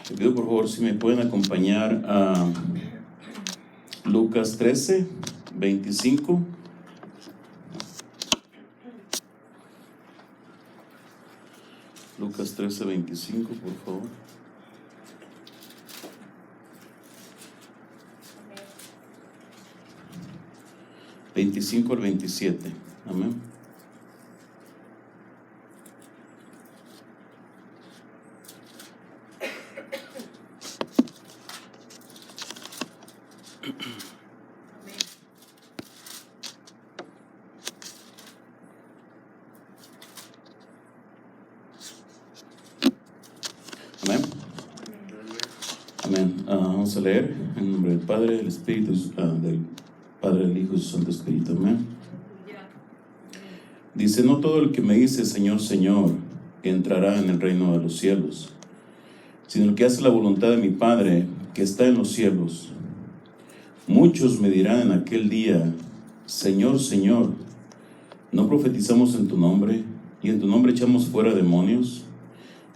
Te pido por favor si me pueden acompañar a Lucas 13, 25. Lucas 13, 25, por favor. Amén. 25 al 27. Amén. Amén. Amén. Vamos a leer en nombre del Padre, del Espíritu, del Padre, del Hijo y su Santo Espíritu. Amén. Dice: no todo el que me dice Señor, Señor, entrará en el reino de los cielos, sino el que hace la voluntad de mi Padre que está en los cielos. Muchos me dirán en aquel día: Señor, Señor, ¿no profetizamos en tu nombre? Y en tu nombre echamos fuera demonios,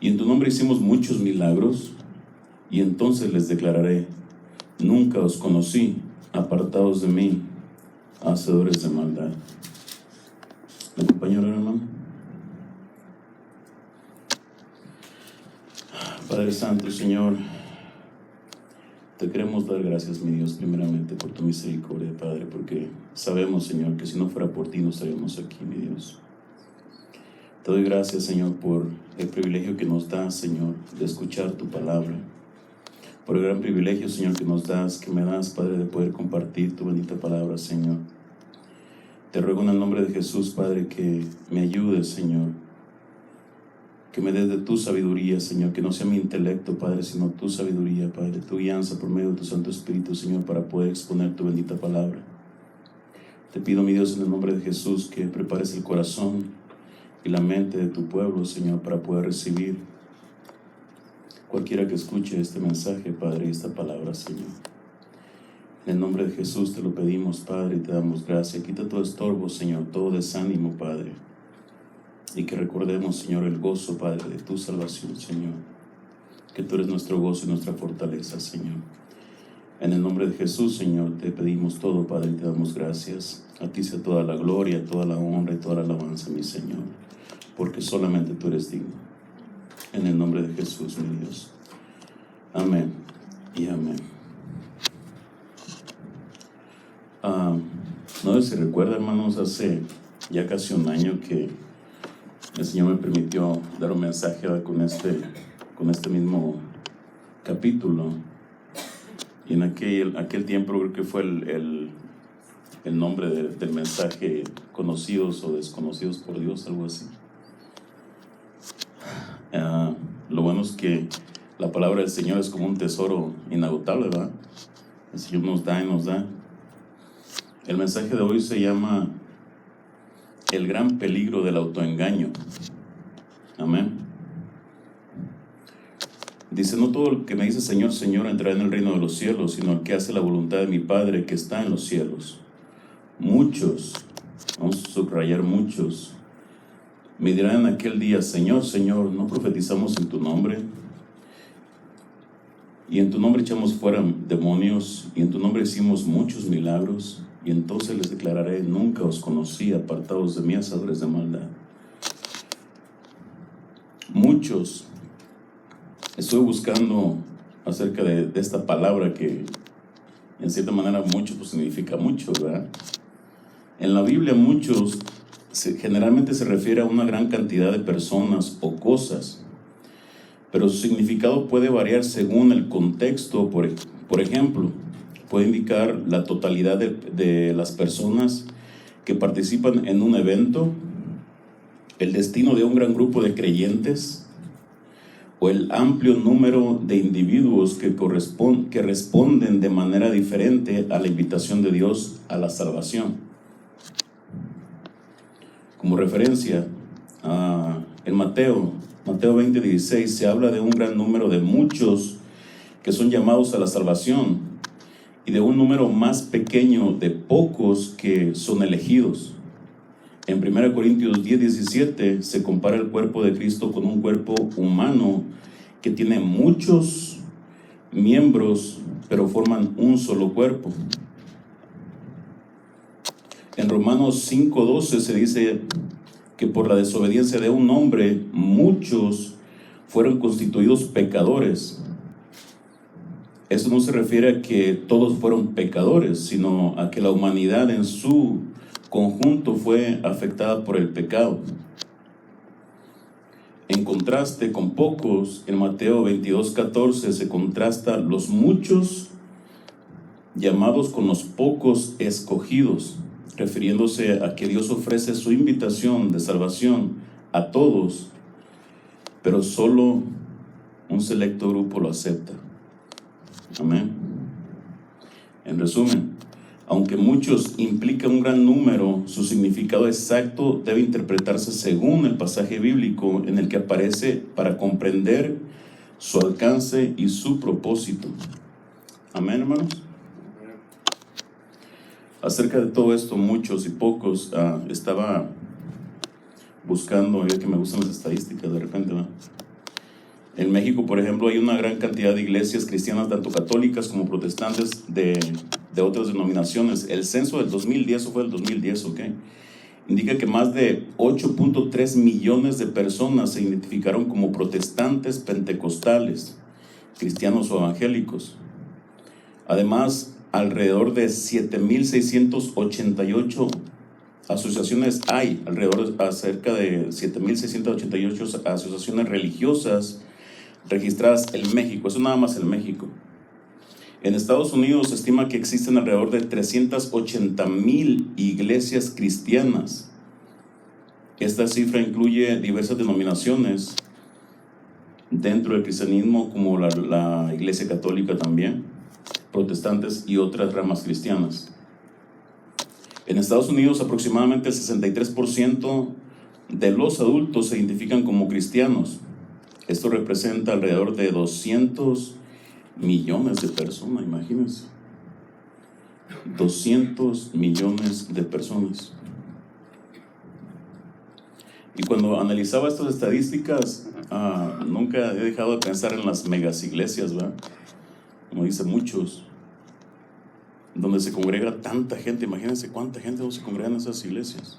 y en tu nombre hicimos muchos milagros. Y entonces les declararé: nunca os conocí, apartados de mí, hacedores de maldad. ¿Me acompaña, hermano? Padre Santo, Señor, te queremos dar gracias, mi Dios, primeramente por tu misericordia, Padre, porque sabemos, Señor, que si no fuera por ti no estaríamos aquí, mi Dios. Te doy gracias, Señor, por el privilegio que nos das, Señor, de escuchar tu palabra, por el gran privilegio, Señor, que nos das, que me das, Padre, de poder compartir tu bendita palabra, Señor. Te ruego en el nombre de Jesús, Padre, que me ayudes, Señor, que me des de tu sabiduría, Señor, que no sea mi intelecto, Padre, sino tu sabiduría, Padre, tu guianza por medio de tu Santo Espíritu, Señor, para poder exponer tu bendita palabra. Te pido, mi Dios, en el nombre de Jesús, que prepares el corazón y la mente de tu pueblo, Señor, para poder recibir cualquiera que escuche este mensaje, Padre, y esta palabra, Señor. En el nombre de Jesús te lo pedimos, Padre, y te damos gracia. Quita todo estorbo, Señor, todo desánimo, Padre, y que recordemos, Señor, el gozo, Padre, de tu salvación, Señor, que tú eres nuestro gozo y nuestra fortaleza, Señor. En el nombre de Jesús, Señor, te pedimos todo, Padre, y te damos gracias. A ti sea toda la gloria, toda la honra y toda la alabanza, mi Señor, porque solamente tú eres digno. En el nombre de Jesús, mi Dios. Amén y amén. No sé si recuerdan, hermanos, hace ya casi un año que el Señor me permitió dar un mensaje con este mismo capítulo. Y en aquel tiempo creo que fue el nombre del mensaje: conocidos o desconocidos por Dios, algo así. Lo bueno es que la palabra del Señor es como un tesoro inagotable, ¿verdad? El Señor nos da y nos da. El mensaje de hoy se llama el gran peligro del autoengaño. Amén. Dice: no todo el que me dice Señor, Señor entrará en el reino de los cielos, sino el que hace la voluntad de mi Padre que está en los cielos. Muchos, vamos a subrayar muchos, me dirán en aquel día: Señor, Señor, ¿no profetizamos en tu nombre? Y en tu nombre echamos fuera demonios, y en tu nombre hicimos muchos milagros. Y entonces les declararé: nunca os conocí, apartados de mí, hacedores de maldad. Muchos. Estoy buscando acerca de esta palabra que en cierta manera mucho pues significa mucho, ¿verdad? En la Biblia muchos generalmente se refiere a una gran cantidad de personas o cosas, pero su significado puede variar según el contexto. Por ejemplo, puede indicar la totalidad de las personas que participan en un evento, el destino de un gran grupo de creyentes, o el amplio número de individuos que responden de manera diferente a la invitación de Dios a la salvación. Como referencia, en Mateo 20:16 se habla de un gran número de muchos que son llamados a la salvación, y de un número más pequeño de pocos que son elegidos. En 1 Corintios 10:17 se compara el cuerpo de Cristo con un cuerpo humano que tiene muchos miembros, pero forman un solo cuerpo. En Romanos 5:12 se dice que por la desobediencia de un hombre, muchos fueron constituidos pecadores. Eso no se refiere a que todos fueron pecadores, sino a que la humanidad en su conjunto fue afectada por el pecado. En contraste con pocos, en Mateo 22:14 se contrasta los muchos llamados con los pocos escogidos, refiriéndose a que Dios ofrece su invitación de salvación a todos, pero solo un selecto grupo lo acepta. Amén. En resumen, aunque muchos implica un gran número, su significado exacto debe interpretarse según el pasaje bíblico en el que aparece para comprender su alcance y su propósito. Amén, hermanos. Acerca de todo esto, muchos y pocos, estaba buscando, ya que me gustan las estadísticas de repente, ¿no? En México, por ejemplo, hay una gran cantidad de iglesias cristianas, tanto católicas como protestantes, de otras denominaciones. El censo del 2010, fue el 2010, ¿ok? Indica que más de 8.3 millones de personas se identificaron como protestantes, pentecostales, cristianos o evangélicos. Además, alrededor de 7.688 asociaciones hay, cerca de 7.688 asociaciones religiosas registradas en México. Eso nada más en México. En Estados Unidos se estima que existen alrededor de 380,000 iglesias cristianas. Esta cifra incluye diversas denominaciones dentro del cristianismo, como la iglesia católica también, protestantes y otras ramas cristianas. En Estados Unidos, aproximadamente el 63% de los adultos se identifican como cristianos. Esto representa alrededor de 200 millones de personas, imagínense. 200 millones de personas. Y cuando analizaba estas estadísticas, nunca he dejado de pensar en las megas iglesias, ¿verdad? Como dicen muchos, donde se congrega tanta gente. Imagínense cuánta gente no se congrega en esas iglesias.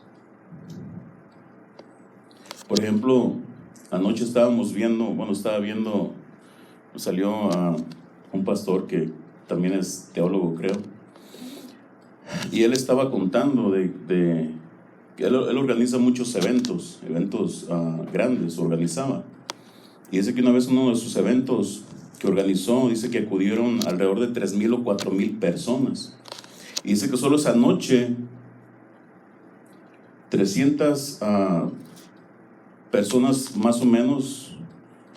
Por ejemplo, anoche estaba viendo, salió un pastor que también es teólogo, creo, y él estaba contando de que él organiza muchos eventos grandes, organizaba, y dice que una vez uno de sus eventos que organizó, dice que acudieron alrededor de 3,000 o 4,000 personas, y dice que solo esa noche 300 personas más o menos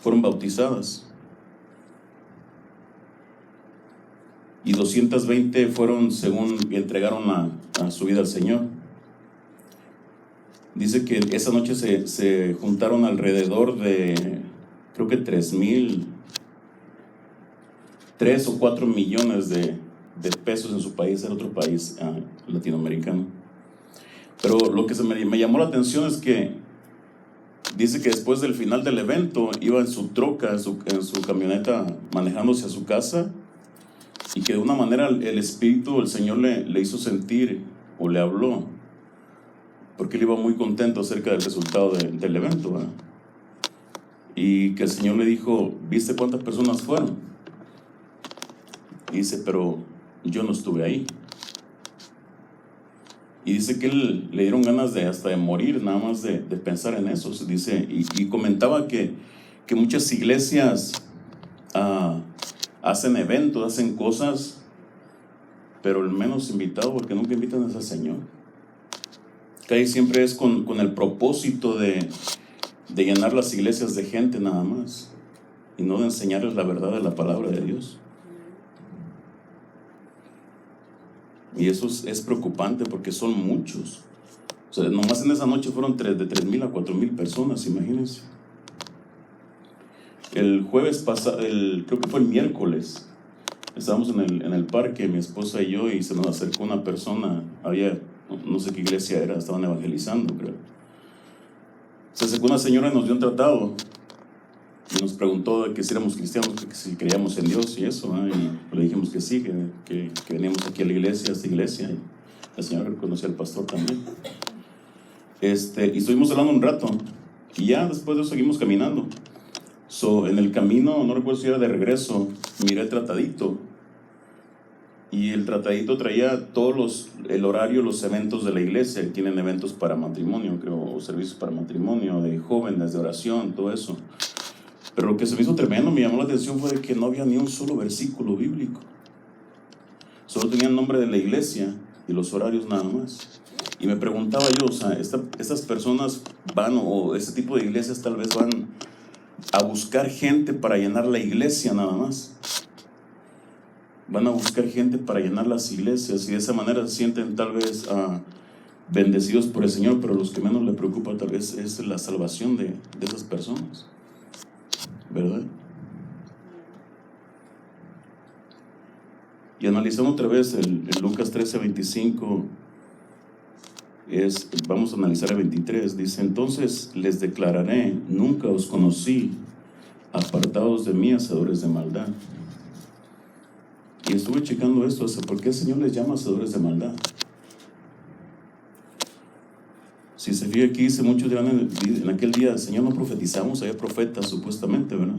fueron bautizadas y 220 fueron, según entregaron a su vida al Señor. Dice que esa noche se juntaron alrededor de, creo que 3 o 4 millones de pesos en su país, en otro país latinoamericano. Pero lo que me llamó la atención es que dice que después del final del evento iba en su troca, en su camioneta, manejándose a su casa, y que de una manera el Espíritu, el Señor le hizo sentir, o le habló, porque él iba muy contento acerca del resultado del evento, ¿verdad? Y que el Señor le dijo: ¿viste cuántas personas fueron? Y dice: pero yo no estuve ahí. Y dice que él le dieron ganas hasta de morir, nada más de pensar en eso. Dice, y comentaba que muchas iglesias hacen eventos, hacen cosas, pero el menos invitado, porque nunca invitan a ese Señor. Que ahí siempre es con el propósito de llenar las iglesias de gente nada más, y no de enseñarles la verdad de la palabra de Dios. Y eso es preocupante, porque son muchos. O sea, nomás en esa noche fueron de 3,000 a 4,000 personas, imagínense. El jueves pasado, creo que fue el miércoles, estábamos en el parque, mi esposa y yo, y se nos acercó una persona. Había, no sé qué iglesia era, estaban evangelizando, creo. Se acercó una señora y nos dio un tratado. y nos preguntó de que si éramos cristianos, que si creíamos en Dios y eso, y le dijimos que sí, que veníamos aquí a la iglesia, a esta iglesia, y la señora reconocía al pastor también. Y estuvimos hablando un rato, y ya después de eso seguimos caminando. En el camino, no recuerdo si era de regreso, miré el tratadito, y el tratadito traía el horario, los eventos de la iglesia. Tienen eventos para matrimonio, creo, o servicios para matrimonio, de jóvenes, de oración, todo eso. Pero lo que se me hizo tremendo, me llamó la atención, fue de que no había ni un solo versículo bíblico. Solo tenía el nombre de la iglesia y los horarios nada más. Y me preguntaba yo, o sea, estas personas van, o este tipo de iglesias tal vez van a buscar gente para llenar la iglesia nada más. Van a buscar gente para llenar las iglesias, y de esa manera se sienten tal vez bendecidos por el Señor, pero los que menos le preocupa tal vez es la salvación de esas personas, ¿verdad? Y analizando otra vez el Lucas 13:25, vamos a analizar el 23, dice: entonces les declararé, nunca os conocí, apartados de mí, hacedores de maldad. Y estuve checando esto, ¿por qué el Señor les llama hacedores de maldad? Si se fija aquí, dice, muchos dirán en aquel día: Señor, no profetizamos, había profetas supuestamente, ¿verdad?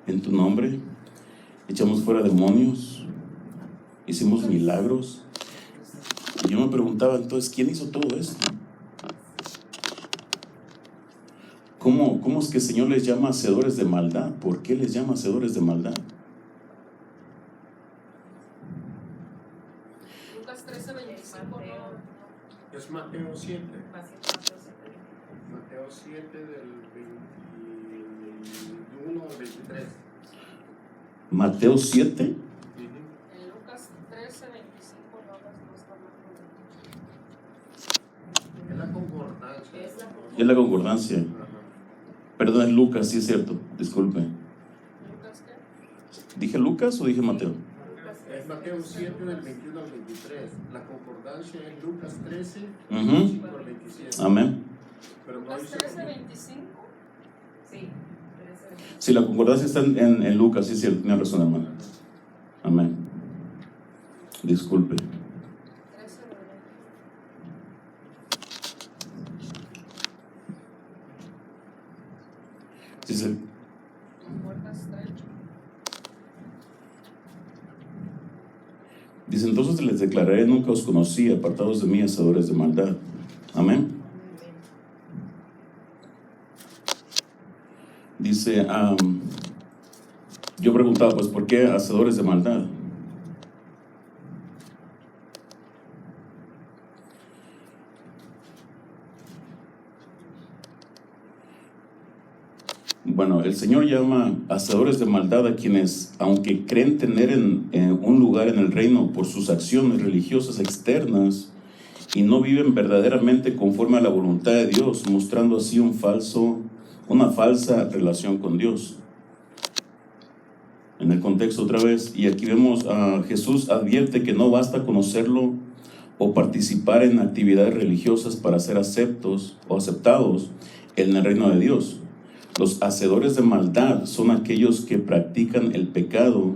En tu nombre echamos fuera demonios, hicimos milagros. Y yo me preguntaba, entonces, ¿quién hizo todo esto? ¿Cómo es que el Señor les llama hacedores de maldad? ¿Por qué les llama hacedores de maldad? Lucas 13:25. Es Mateo 7. Mateo 7 del 21 al 23. Mateo 7. En Lucas 13:25 no está hablando. Es la concordancia. Es la concordancia. Perdón, es Lucas, sí es cierto, disculpe. ¿Lucas qué? ¿Dije Lucas o dije Mateo? Es Mateo 7 del 21 al 23. La concordancia es Lucas 13, Ujú. 25 al 27. Amén. Pero no Lucas dice 13:25. Sí. Sí, la concordancia está en Lucas, sí es cierto, tiene razón, hermano. Amén. Disculpe. 13:25. Dice, Puerta estrecha. dice, entonces les declararé, nunca os conocí, apartados de mí, hacedores de maldad. Amén. Dice, yo preguntaba, pues, ¿por qué hacedores de maldad? Bueno, el Señor llama hacedores de maldad a quienes, aunque creen tener un lugar en el reino por sus acciones religiosas externas, y no viven verdaderamente conforme a la voluntad de Dios, mostrando así una falsa relación con Dios. En el contexto otra vez, y aquí vemos a Jesús advierte que no basta conocerlo o participar en actividades religiosas para ser aceptados en el reino de Dios. Los hacedores de maldad son aquellos que practican el pecado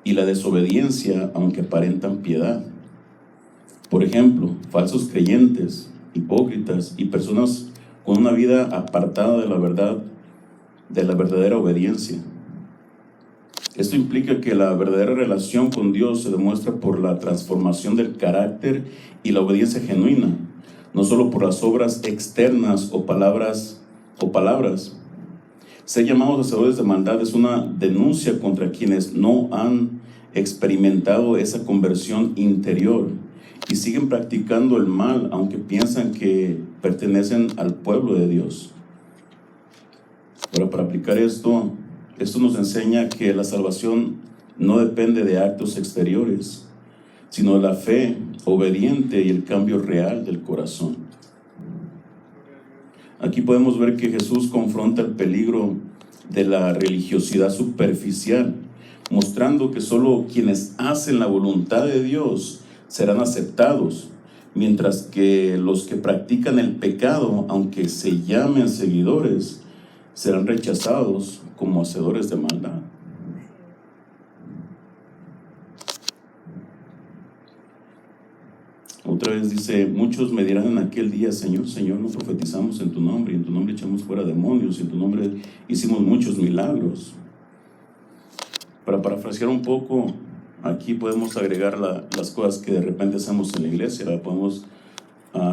y la desobediencia, aunque aparentan piedad. Por ejemplo, falsos creyentes, hipócritas y personas con una vida apartada de la verdad, de la verdadera obediencia. Esto implica que la verdadera relación con Dios se demuestra por la transformación del carácter y la obediencia genuina, no solo por las obras externas o palabras. Ser llamados hacedores de maldad es una denuncia contra quienes no han experimentado esa conversión interior y siguen practicando el mal, aunque piensan que pertenecen al pueblo de Dios. Ahora, para aplicar esto nos enseña que la salvación no depende de actos exteriores, sino de la fe obediente y el cambio real del corazón. Aquí podemos ver que Jesús confronta el peligro de la religiosidad superficial, mostrando que solo quienes hacen la voluntad de Dios serán aceptados, mientras que los que practican el pecado, aunque se llamen seguidores, serán rechazados como hacedores de maldad. Otra vez dice, muchos me dirán en aquel día, Señor, Señor, no profetizamos en tu nombre, y en tu nombre echamos fuera demonios, y en tu nombre hicimos muchos milagros. Para parafrasear un poco, aquí podemos agregar las cosas que de repente hacemos en la iglesia, ¿verdad? Podemos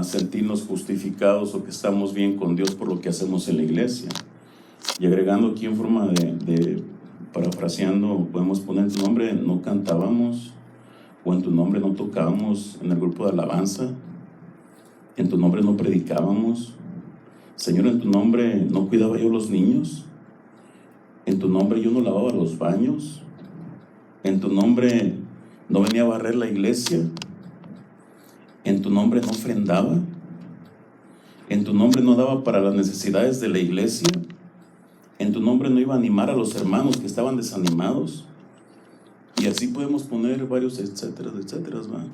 sentirnos justificados o que estamos bien con Dios por lo que hacemos en la iglesia. Y agregando aquí en forma de parafraseando, podemos poner en tu nombre no cantábamos, o en tu nombre no tocábamos en el grupo de alabanza, en tu nombre no predicábamos, Señor, en tu nombre no cuidaba yo los niños, en tu nombre yo no lavaba los baños, en tu nombre no venía a barrer la iglesia, en tu nombre no ofrendaba, en tu nombre no daba para las necesidades de la iglesia, en tu nombre no iba a animar a los hermanos que estaban desanimados. Y así podemos poner varios etcétera, etcétera, ¿va?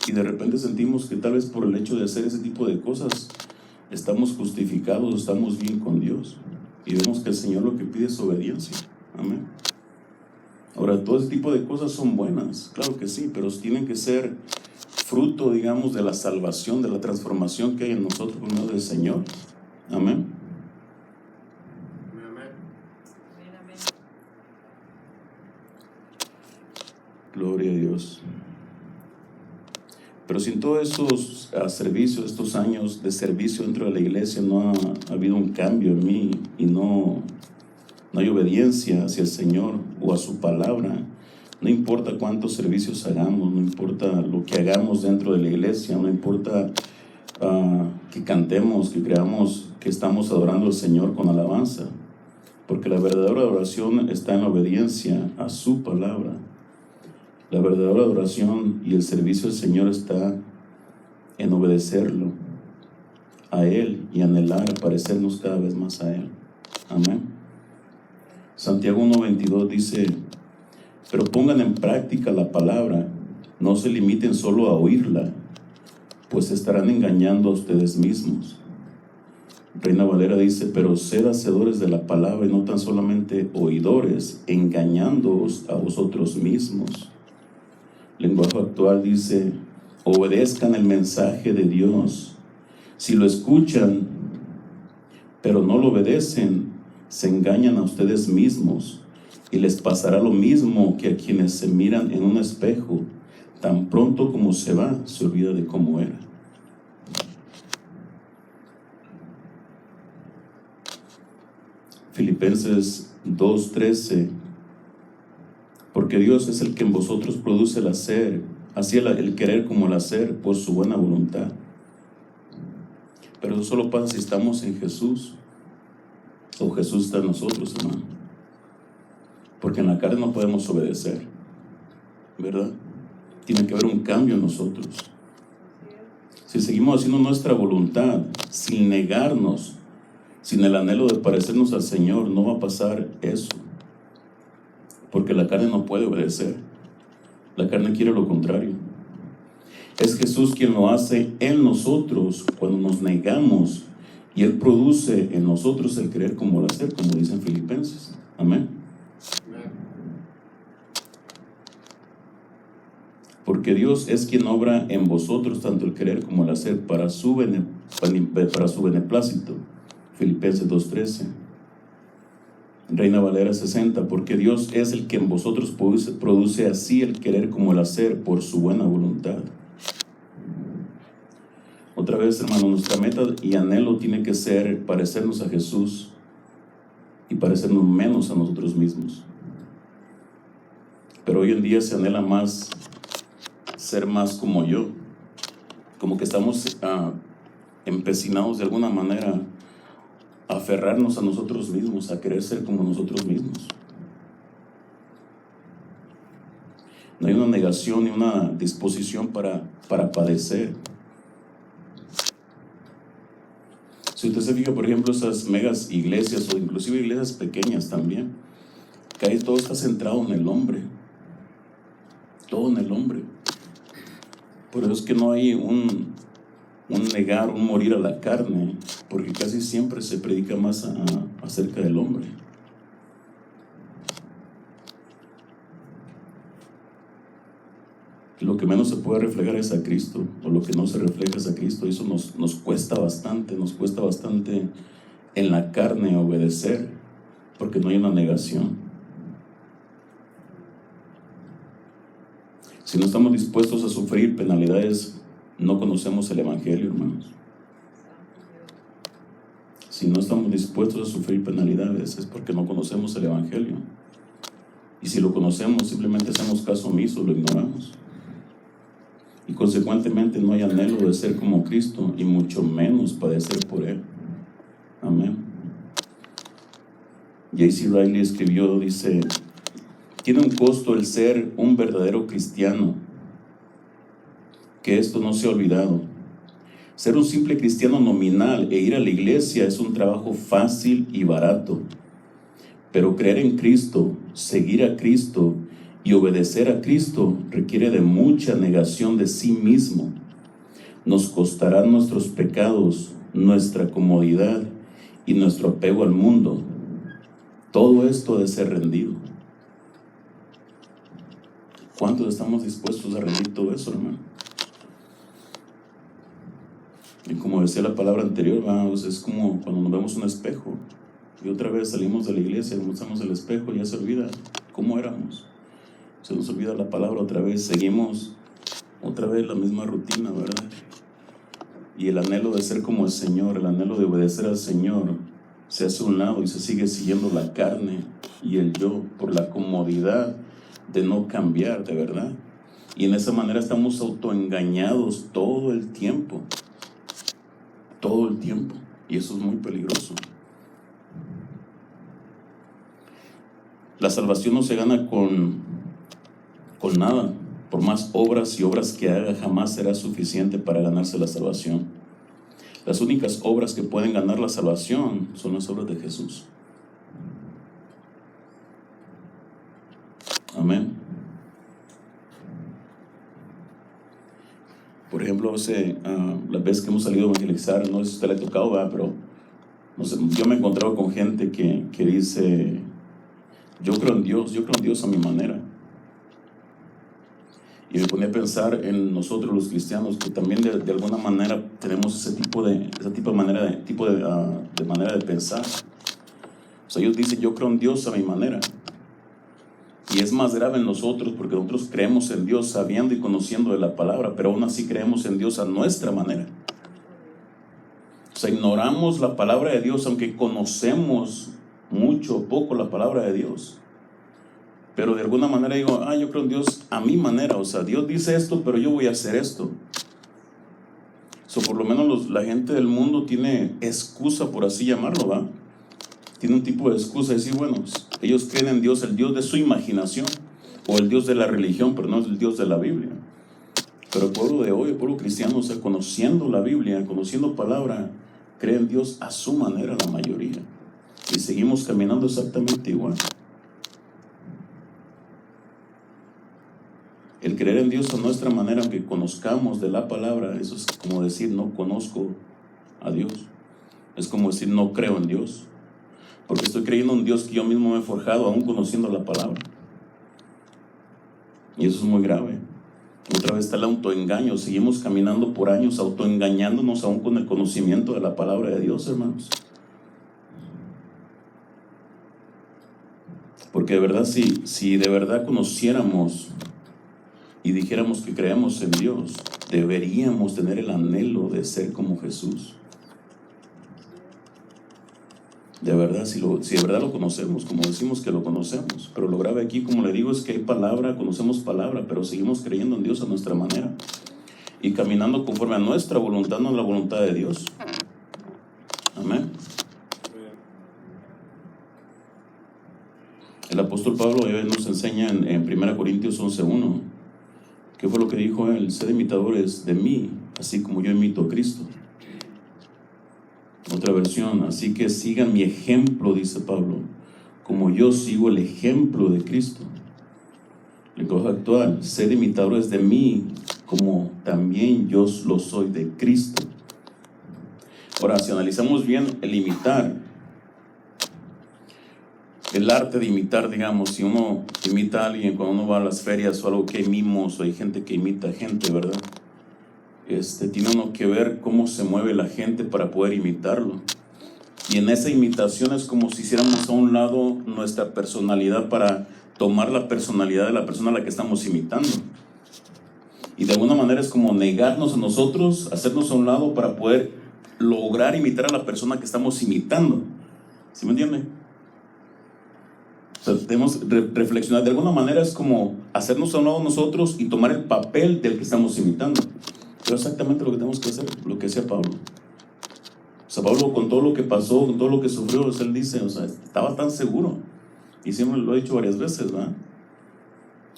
Y de repente sentimos que tal vez por el hecho de hacer ese tipo de cosas estamos justificados, estamos bien con Dios. Y vemos que el Señor lo que pide es obediencia. Amén. Ahora, todo ese tipo de cosas son buenas, claro que sí, pero tienen que ser fruto, digamos, de la salvación, de la transformación que hay en nosotros por medio del Señor. Amén. Gloria a Dios. Pero sin todos esos servicios, estos años de servicio dentro de la iglesia, no ha habido un cambio en mí y no hay obediencia hacia el Señor o a su palabra. No importa cuántos servicios hagamos, no importa lo que hagamos dentro de la iglesia, no importa que cantemos, que creamos que estamos adorando al Señor con alabanza, porque la verdadera adoración está en la obediencia a su palabra. La verdadera adoración y el servicio al Señor está en obedecerlo a Él y anhelar parecernos cada vez más a Él. Amén. Santiago 1:22 dice, pero pongan en práctica la palabra, no se limiten solo a oírla, pues estarán engañando a ustedes mismos. Reina Valera dice, pero sed hacedores de la palabra y no tan solamente oidores, engañándoos a vosotros mismos. Lenguaje actual dice, obedezcan el mensaje de Dios. Si lo escuchan, pero no lo obedecen, se engañan a ustedes mismos y les pasará lo mismo que a quienes se miran en un espejo. Tan pronto como se va, se olvida de cómo era. Filipenses 2:13. Porque Dios es el que en vosotros produce el hacer, así el querer como el hacer, por su buena voluntad. Pero eso solo pasa si estamos en Jesús, o Jesús está en nosotros, hermano. Porque en la carne no podemos obedecer, ¿verdad? Tiene que haber un cambio en nosotros. Si seguimos haciendo nuestra voluntad, sin negarnos, sin el anhelo de parecernos al Señor, no va a pasar eso. Porque la carne no puede obedecer. La carne quiere lo contrario. Es Jesús quien lo hace en nosotros cuando nos negamos, y Él produce en nosotros el querer como el hacer, como dicen Filipenses. Amén. Porque Dios es quien obra en vosotros tanto el querer como el hacer para su beneplácito. Filipenses 2:13. Reina Valera 60, porque Dios es el que en vosotros produce así el querer como el hacer por su buena voluntad. Otra vez, hermano, nuestra meta y anhelo tiene que ser parecernos a Jesús y parecernos menos a nosotros mismos. Pero hoy en día se anhela más ser más como yo, como que estamos empecinados de alguna manera a aferrarnos a nosotros mismos, a querer ser como nosotros mismos. No hay una negación ni una disposición para padecer. Si usted se fija, por ejemplo, esas megas iglesias o inclusive iglesias pequeñas también, que ahí todo está centrado en el hombre. Todo en el hombre. Por eso es que no hay un negar, un morir a la carne, porque casi siempre se predica más acerca del hombre. Lo que menos se puede reflejar es a Cristo, o lo que no se refleja es a Cristo. Eso nos cuesta bastante en la carne obedecer, porque no hay una negación. Si no estamos dispuestos a sufrir penalidades, no conocemos el Evangelio, hermanos. Si no estamos dispuestos a sufrir penalidades, es porque no conocemos el Evangelio. Y si lo conocemos, simplemente hacemos caso omiso, lo ignoramos. Y consecuentemente no hay anhelo de ser como Cristo, y mucho menos padecer por Él. Amén. J.C. Riley escribió, dice: tiene un costo el ser un verdadero cristiano, que esto no se ha olvidado. Ser un simple cristiano nominal e ir a la iglesia es un trabajo fácil y barato, pero creer en Cristo, seguir a Cristo y obedecer a Cristo requiere de mucha negación de sí mismo. Nos costarán nuestros pecados, nuestra comodidad y nuestro apego al mundo. Todo esto debe ser rendido. ¿Cuántos estamos dispuestos a rendir todo eso, hermano? Y como decía la palabra anterior, vamos, es como cuando nos vemos un espejo y otra vez salimos de la iglesia, nos mostramos el espejo y ya se olvida cómo éramos. Se nos olvida la palabra otra vez, seguimos otra vez la misma rutina, ¿verdad? Y el anhelo de ser como el Señor, el anhelo de obedecer al Señor, se hace a un lado y se sigue siguiendo la carne y el yo por la comodidad de no cambiar, de verdad. Y en esa manera estamos autoengañados todo el tiempo. Todo el tiempo. Y eso es muy peligroso. La salvación no se gana con nada. Por más obras y obras que haga, jamás será suficiente para ganarse la salvación. Las únicas obras que pueden ganar la salvación son las obras de Jesús. Amén. Por ejemplo, las veces que hemos salido a evangelizar, no sé si a usted le ha tocado, ¿verdad? Pero no sé, yo me he encontrado con gente que dice: yo creo en Dios a mi manera. Y me ponía a pensar en nosotros los cristianos, que también de alguna manera tenemos ese tipo de manera de pensar. O sea, ellos dicen: yo creo en Dios a mi manera. Y es más grave en nosotros, porque nosotros creemos en Dios sabiendo y conociendo de la palabra, pero aún así creemos en Dios a nuestra manera. O sea, ignoramos la palabra de Dios, aunque conocemos mucho o poco la palabra de Dios. Pero de alguna manera digo: yo creo en Dios a mi manera. O sea, Dios dice esto, pero yo voy a hacer esto. Por lo menos la gente del mundo tiene excusa, por así llamarlo, ¿va? Tiene un tipo de excusa de decir: bueno, ellos creen en Dios, el Dios de su imaginación, o el Dios de la religión, pero no es el Dios de la Biblia. Pero el pueblo de hoy, el pueblo cristiano, o sea, conociendo la Biblia, conociendo palabra, cree en Dios a su manera, la mayoría. Y seguimos caminando exactamente igual. El creer en Dios a nuestra manera, aunque conozcamos de la palabra, eso es como decir: no conozco a Dios. Es como decir: no creo en Dios, porque estoy creyendo en Dios que yo mismo me he forjado, aún conociendo la palabra. Y eso es muy grave. Otra vez está el autoengaño. Seguimos caminando por años autoengañándonos aún con el conocimiento de la palabra de Dios, hermanos. Porque de verdad, si de verdad conociéramos y dijéramos que creemos en Dios, deberíamos tener el anhelo de ser como Jesús. De verdad, si de verdad lo conocemos, como decimos que lo conocemos. Pero lo grave aquí, como le digo, es que hay palabra, conocemos palabra, pero seguimos creyendo en Dios a nuestra manera y caminando conforme a nuestra voluntad, no a la voluntad de Dios. Amén. El apóstol Pablo nos enseña en 1 Corintios 11:1. ¿Qué fue lo que dijo él? Sed imitadores de mí, así como yo imito a Cristo. Otra versión: así que sigan mi ejemplo, dice Pablo, como yo sigo el ejemplo de Cristo. Lenguaje actual: sed imitadores de mí, como también yo lo soy de Cristo. Ahora, si analizamos bien el imitar, el arte de imitar, digamos, si uno imita a alguien cuando uno va a las ferias o algo que hay mimos o hay gente que imita gente, ¿verdad? Tiene uno que ver cómo se mueve la gente para poder imitarlo. Y en esa imitación es como si hiciéramos a un lado nuestra personalidad para tomar la personalidad de la persona a la que estamos imitando. Y de alguna manera es como negarnos a nosotros, hacernos a un lado para poder lograr imitar a la persona que estamos imitando. ¿Sí me entiende? O sea, debemos reflexionar. De alguna manera es como hacernos a un lado nosotros y tomar el papel del que estamos imitando. Pero exactamente lo que tenemos que hacer, lo que decía Pablo. O sea, Pablo, con todo lo que pasó, con todo lo que sufrió, o sea, él dice, o sea, estaba tan seguro. Y siempre lo he dicho varias veces, ¿verdad?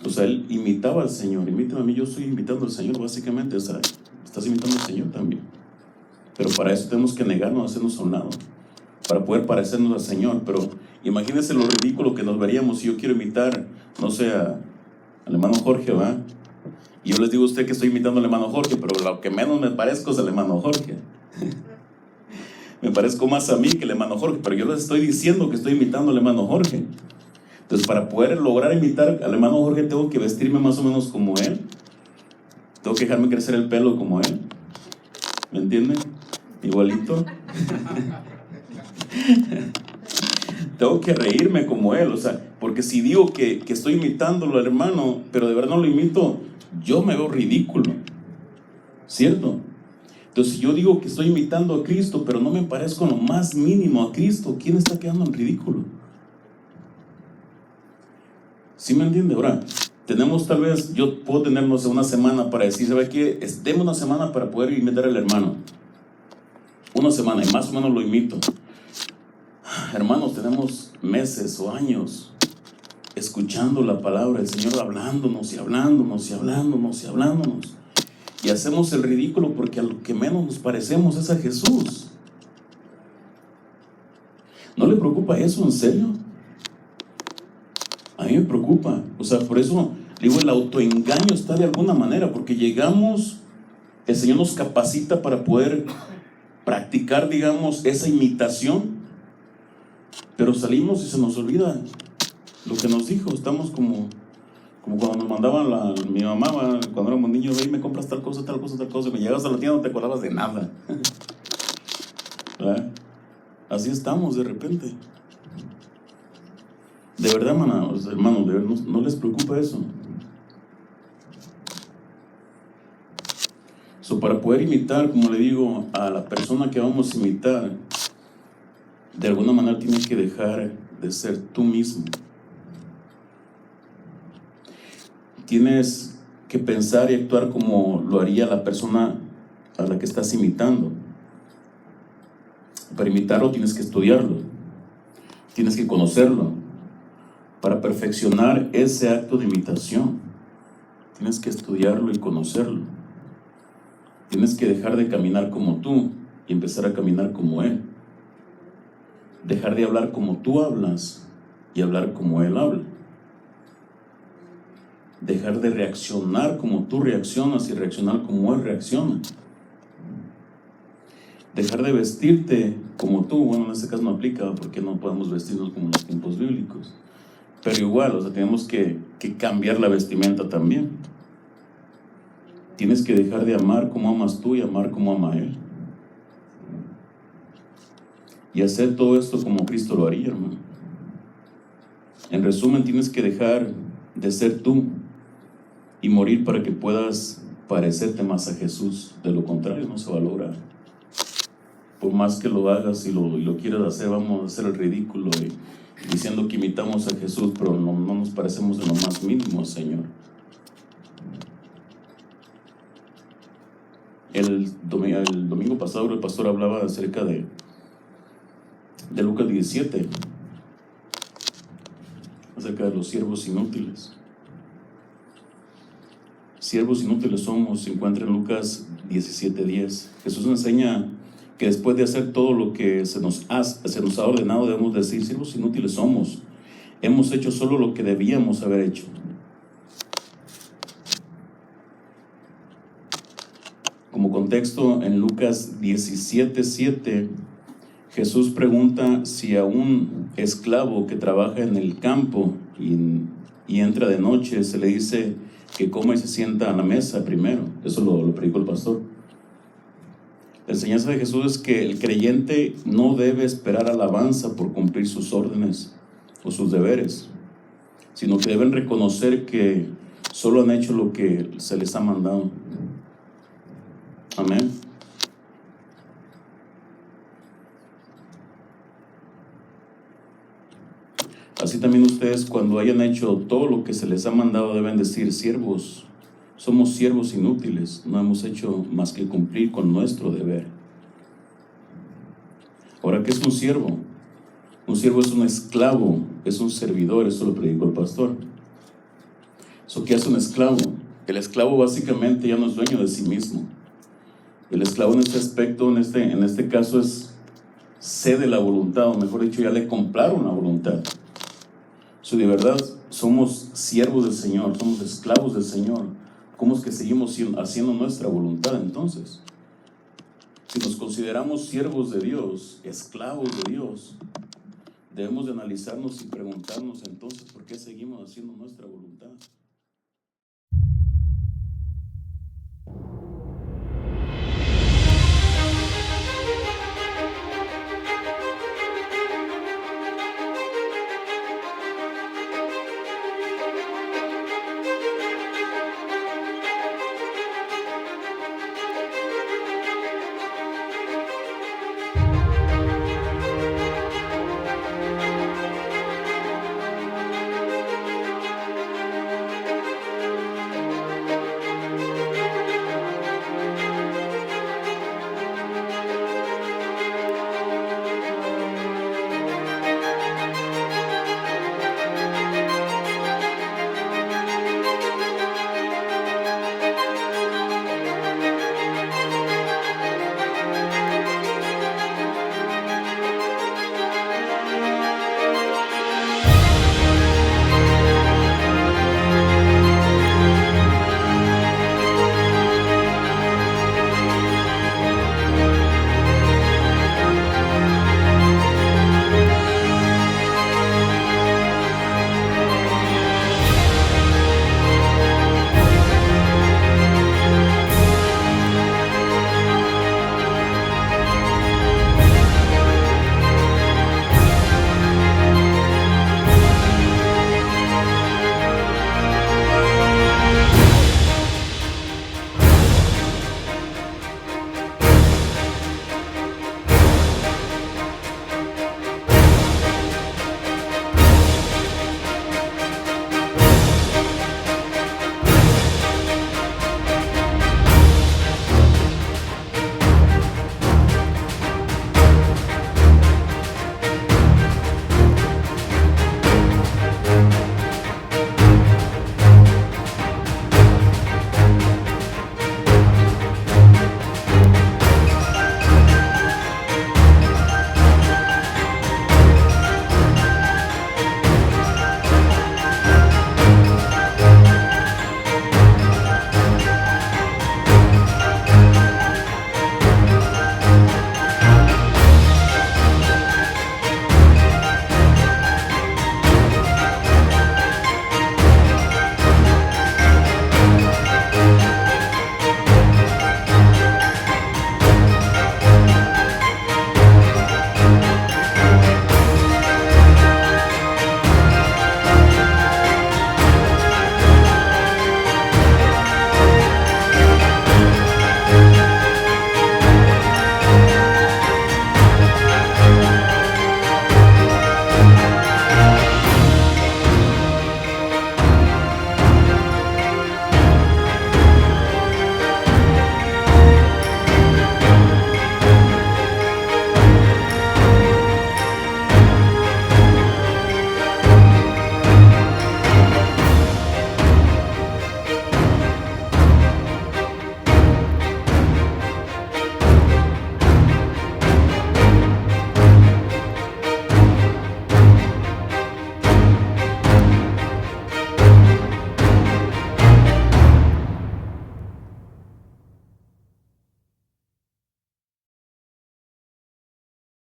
O sea, él imitaba al Señor. Imítame a mí, yo estoy imitando al Señor, básicamente. O sea, estás imitando al Señor también. Pero para eso tenemos que negarnos, hacernos a un lado, para poder parecernos al Señor. Pero imagínense lo ridículo que nos veríamos si yo quiero imitar, no sé, al hermano Jorge, ¿verdad? Y yo les digo a usted que estoy imitando al hermano Jorge, pero lo que menos me parezco es al hermano Jorge. Me parezco más a mí que el hermano Jorge, pero yo les estoy diciendo que estoy imitando al hermano Jorge. Entonces, para poder lograr imitar al hermano Jorge, tengo que vestirme más o menos como él. Tengo que dejarme crecer el pelo como él. ¿Me entienden? Igualito. Tengo que reírme como él, o sea, porque si digo que estoy imitándolo al hermano, pero de verdad no lo imito, yo me veo ridículo, ¿cierto? Entonces, si yo digo que estoy imitando a Cristo, pero no me parezco en lo más mínimo a Cristo, ¿quién está quedando en ridículo? ¿Sí me entiende? Ahora, tenemos tal vez, yo puedo tener, no sé, una semana para decir, ¿sabe qué? Deme una semana para poder imitar al hermano. Una semana, y más o menos lo imito. Hermanos, tenemos meses o años escuchando la palabra del Señor, hablándonos y hablándonos y hablándonos y hablándonos. Y hacemos el ridículo porque a lo que menos nos parecemos es a Jesús. ¿No le preocupa eso, en serio? A mí me preocupa. O sea, por eso digo, el autoengaño está de alguna manera, porque llegamos, el Señor nos capacita para poder practicar, digamos, esa imitación, pero salimos y se nos olvida lo que nos dijo. Estamos como cuando nos mandaban mi mamá, cuando éramos niños, ahí me compras tal cosa, tal cosa, tal cosa, y me llegabas a la tienda, no te acordabas de nada. ¿Verdad? Así estamos de repente. De verdad, hermanos, de verdad, ¿no les preocupa eso? Para poder imitar, como le digo, a la persona que vamos a imitar, de alguna manera tienes que dejar de ser tú mismo. Tienes que pensar y actuar como lo haría la persona a la que estás imitando. Para imitarlo tienes que estudiarlo, tienes que conocerlo. Para perfeccionar ese acto de imitación, tienes que estudiarlo y conocerlo. Tienes que dejar de caminar como tú y empezar a caminar como Él. Dejar de hablar como tú hablas y hablar como Él habla. Dejar de reaccionar como tú reaccionas y reaccionar como Él reacciona. Dejar de vestirte como tú. Bueno, en este caso no aplica porque no podemos vestirnos como en los tiempos bíblicos. Pero igual, o sea, tenemos que cambiar la vestimenta también. Tienes que dejar de amar como amas tú y amar como ama Él. Y hacer todo esto como Cristo lo haría, hermano. En resumen, tienes que dejar de ser tú y morir para que puedas parecerte más a Jesús. De lo contrario, no se va a lograr. Por más que lo hagas y lo quieras hacer, vamos a hacer el ridículo diciendo que imitamos a Jesús, pero no nos parecemos en lo más mínimo, Señor. El domingo pasado el pastor hablaba acerca de Lucas 17, acerca de los siervos inútiles. Siervos inútiles somos, se encuentra en Lucas 17:10. Jesús enseña que después de hacer todo lo que se nos ha ordenado, debemos decir: siervos inútiles somos, hemos hecho solo lo que debíamos haber hecho. Como contexto, en Lucas 17:7, Jesús pregunta si a un esclavo que trabaja en el campo y entra de noche, se le dice que coma y se sienta a la mesa primero. Eso lo predicó el pastor. La enseñanza de Jesús es que el creyente no debe esperar alabanza por cumplir sus órdenes o sus deberes, sino que deben reconocer que solo han hecho lo que se les ha mandado. Amén. Así también ustedes, cuando hayan hecho todo lo que se les ha mandado, deben decir: siervos, somos siervos inútiles, no hemos hecho más que cumplir con nuestro deber. Ahora, ¿qué es un siervo? Un siervo es un esclavo, es un servidor, eso lo predicó el pastor. ¿Eso qué hace un esclavo? El esclavo básicamente ya no es dueño de sí mismo. El esclavo en este aspecto, en este caso, cede la voluntad, o mejor dicho, ya le compraron la voluntad. Si de verdad somos siervos del Señor, somos esclavos del Señor, ¿cómo es que seguimos haciendo nuestra voluntad entonces? Si nos consideramos siervos de Dios, esclavos de Dios, debemos de analizarnos y preguntarnos entonces por qué seguimos haciendo nuestra voluntad.